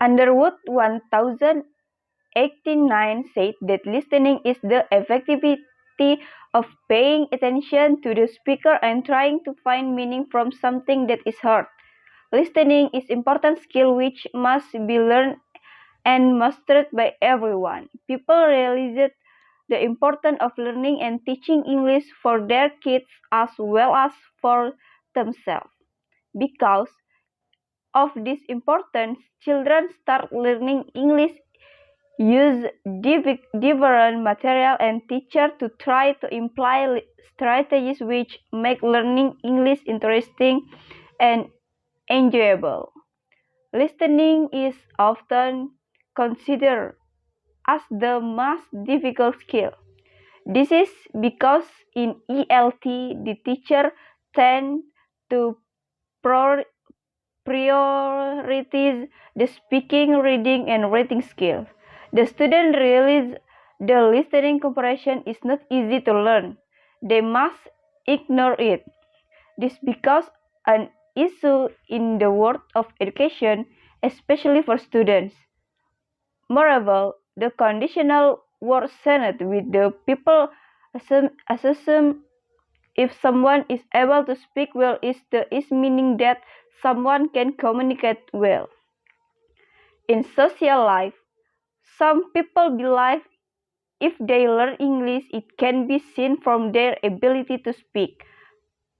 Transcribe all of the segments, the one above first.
Underwood 1089 said that listening is the effectivity of paying attention to the speaker and trying to find meaning from something that is heard. Listening is important skill which must be learned and mastered by everyone. People realized the importance of learning and teaching English for their kids as well as for themselves. Because of this importance, children start learning English, use different material and teacher to try to imply strategies which make learning English interesting and enjoyable. Listening is often considered as the most difficult skill. This is because in ELT the teacher tend to prioritize the speaking, reading, and writing skills. The student realize the listening comprehension is not easy to learn. They must ignore it. This because an issue in the world of education, especially for students. Moreover, the conditional worsened with the people assume if someone is able to speak well is meaning that someone can communicate well. In social life, some people believe if they learn English, it can be seen from their ability to speak,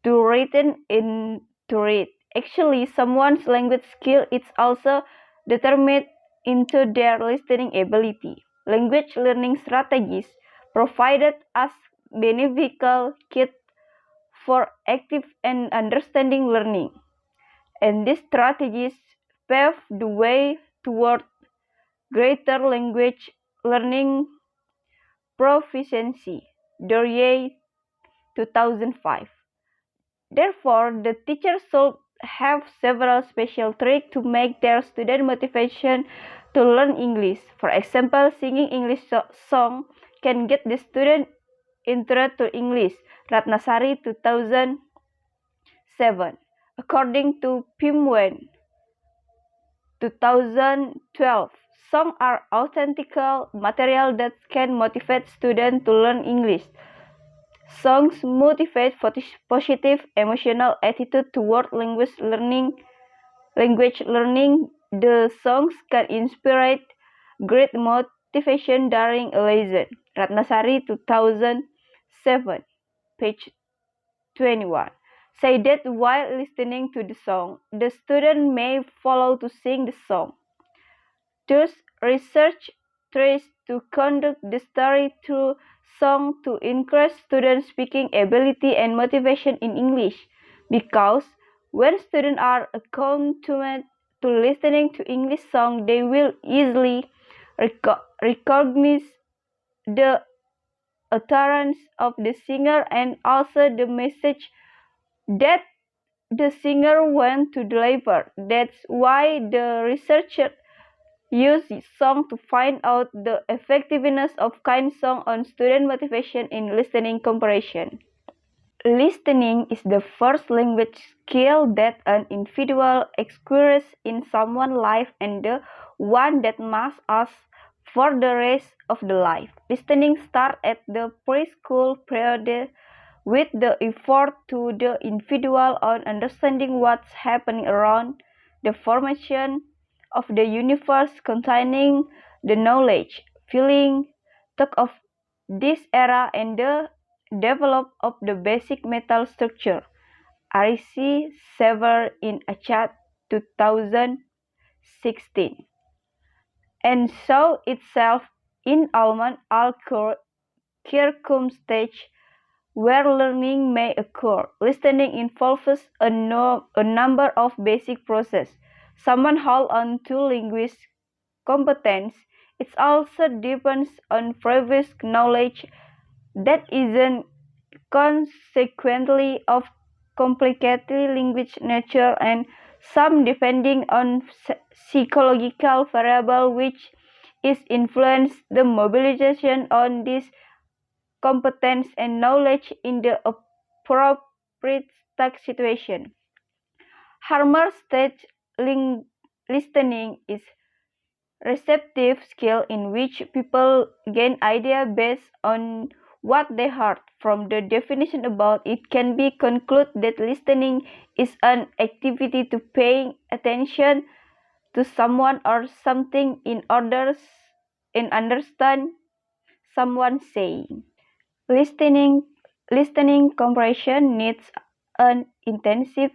to written and to read. Actually, someone's language skill is also determined into their listening ability. Language learning strategies provided as beneficial kit for active and understanding learning. And these strategies pave the way toward greater language learning proficiency. Dorje 2005. Therefore, the teacher should have several special tricks to make their student motivation to learn English. For example, singing English song can get the student interested to English. Ratnasari 2007. According to Pimwen 2012, songs are authentical material that can motivate students to learn English. Songs motivate positive emotional attitude toward language learning. The songs can inspire great motivation during a lesson. Ratnasari 2007, page 21. Say that while listening to the song, the student may follow to sing the song. Thus, research tries to conduct the story through song to increase students' speaking ability and motivation in English. Because when students are accustomed to listening to English song, they will easily recognize the utterance of the singer and also the message that the singer wants to deliver. That's why the researcher use song to find out the effectiveness of kind song on student motivation in listening comprehension. Listening is the first language skill that an individual acquires in someone's life and the one that must us for the rest of the life. Listening starts at the preschool period with the effort to the individual on understanding what's happening around the formation of the universe containing the knowledge, feeling, talk of this era and the develop of the basic metal structure. RC Sever in Achat 2016. And saw itself in Alman al-Kur circumstage where learning may occur. Listening involves a number of basic processes. Someone hold on to linguistic competence. It also depends on previous knowledge that isn't consequently of complicated language nature and some depending on psychological variable which is influence the mobilization on this competence and knowledge in the appropriate situation. Harmer stage listening is receptive skill in which people gain idea based on what they heard. From the definition about it can be concluded that listening is an activity to paying attention to someone or something in understand someone saying. Listening comprehension needs an intensive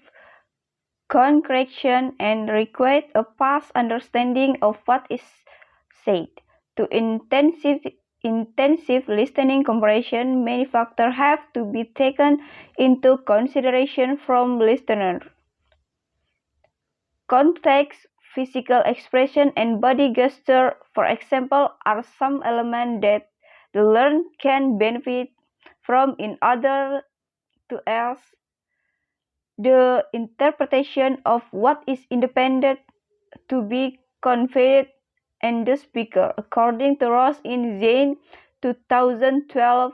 concretion and requires a past understanding of what is said. To intensive listening comprehension, many factors have to be taken into consideration from listener. Context, physical expression, and body gesture, for example, are some elements that the learner can benefit from in order to else the interpretation of what is independent to be conveyed and the speaker. According to Ross in Zane 2012,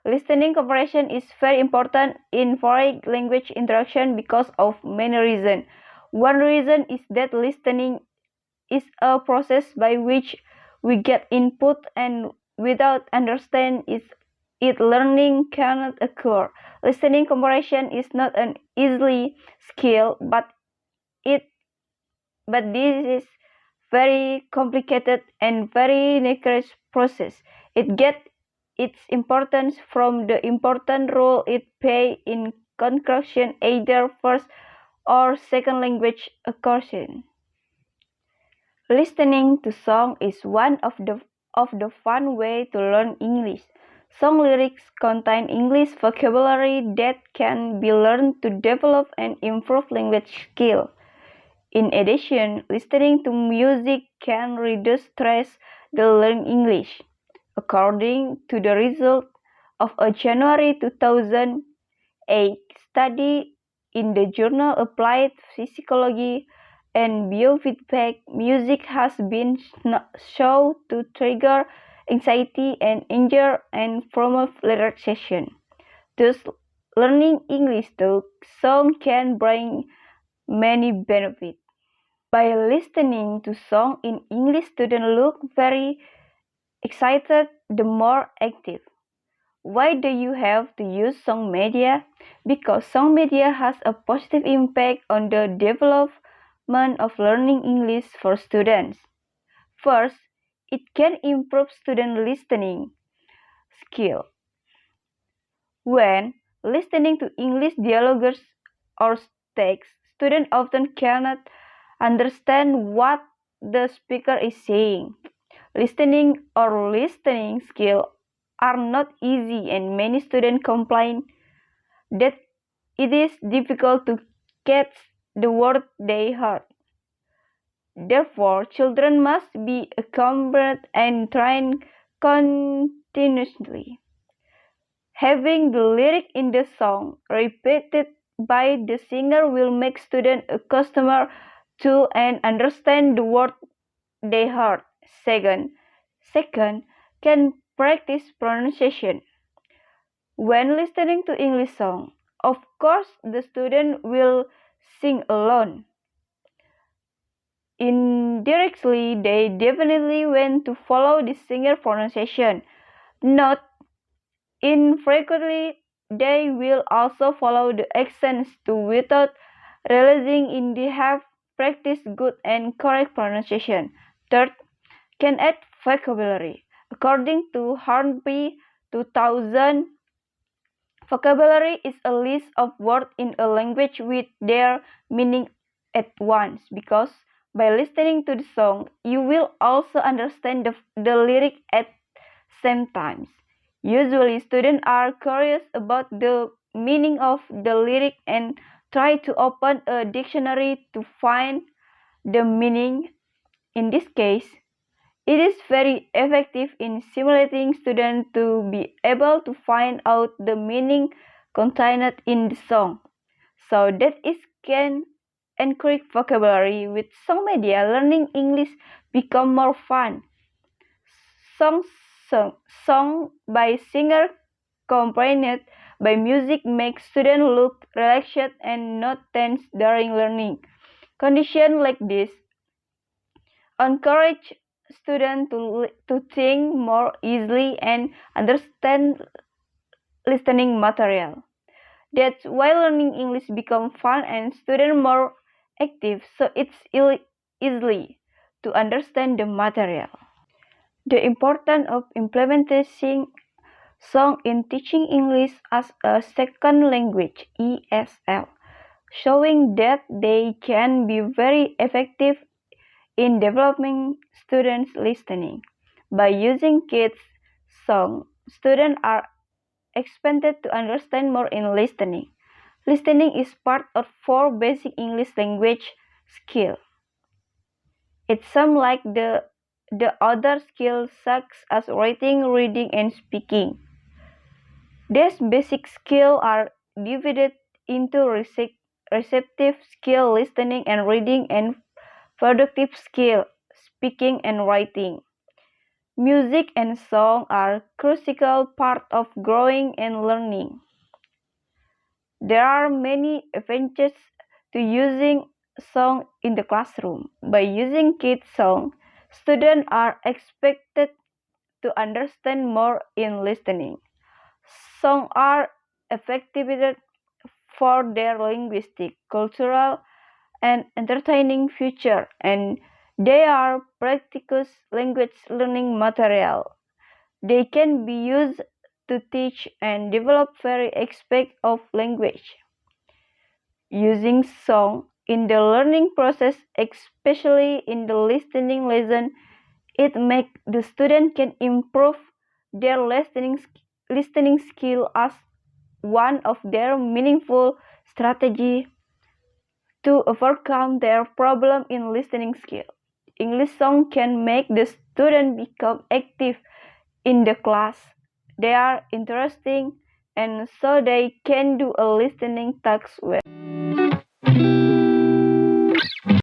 listening comprehension is very important in foreign language interaction because of many reasons. One reason is that listening is a process by which we get input, and without understanding it learning cannot occur. Listening comprehension is not an easy skill, but this is very complicated and very rigorous process. It gets its importance from the important role it plays in construction either first or second language acquisition. Listening to song is one of the fun way to learn English. Song lyrics contain English vocabulary that can be learned to develop and improve language skill. In addition, listening to music can reduce stress to learn English. According to the result of a January 2008 study in the journal Applied Psychology and Biofeedback, music has been shown to trigger anxiety and anger and promote relaxation. Thus, learning English through song can bring many benefits. By listening to song in English, students look very excited, the more active. Why do you have to use song media? Because song media has a positive impact on the development of learning English for students. First, it can improve student listening skill. When listening to English dialogues or text, students often cannot understand what the speaker is saying. Listening skill are not easy, and many students complain that it is difficult to catch the word they heard. Therefore, children must be accompanied and trained continuously. Having the lyric in the song repeated by the singer will make students accustomed to and understand the word they heard. Second, can practice pronunciation. When listening to English song, of course the student will sing alone. Indirectly, they definitely want to follow the singer pronunciation. Not infrequently, they will also follow the accents too without realizing they have practiced good and correct pronunciation. Third, can add vocabulary. According to Hornby 2000, vocabulary is a list of words in a language with their meaning at once. Because by listening to the song, you will also understand the lyric at same time. Usually, students are curious about the meaning of the lyric and try to open a dictionary to find the meaning. In this case, it is very effective in stimulating students to be able to find out the meaning contained in the song. So that is can increase vocabulary with song media. Learning English become more fun. Songs sung by singer accompanied by music make students look relaxed and not tense during learning. Conditions like this encourage students to think more easily and understand listening material. That's why learning English become fun and students more active, so it's easily to understand the material. The importance of implementing song in teaching English as a second language (ESL), showing that they can be very effective in developing students' listening. By using kids' song, students are expected to understand more in listening. Listening is part of 4 basic English language skills. It's some like the other skills such as writing, reading, and speaking. These basic skills are divided into receptive skill, listening and reading, and productive skill, speaking and writing. Music and song are crucial part of growing and learning. There are many advantages to using song in the classroom. By using kids song, students are expected to understand more in listening. Songs are effective for their linguistic, cultural, and entertaining future, and they are practical language learning material. They can be used to teach and develop various aspects of language. Using song in the learning process, especially in the listening lesson, it makes the student can improve their listening skill as one of their meaningful strategy to overcome their problem in listening skill. English song can make the student become active in the class. They are interesting and so they can do a listening task well.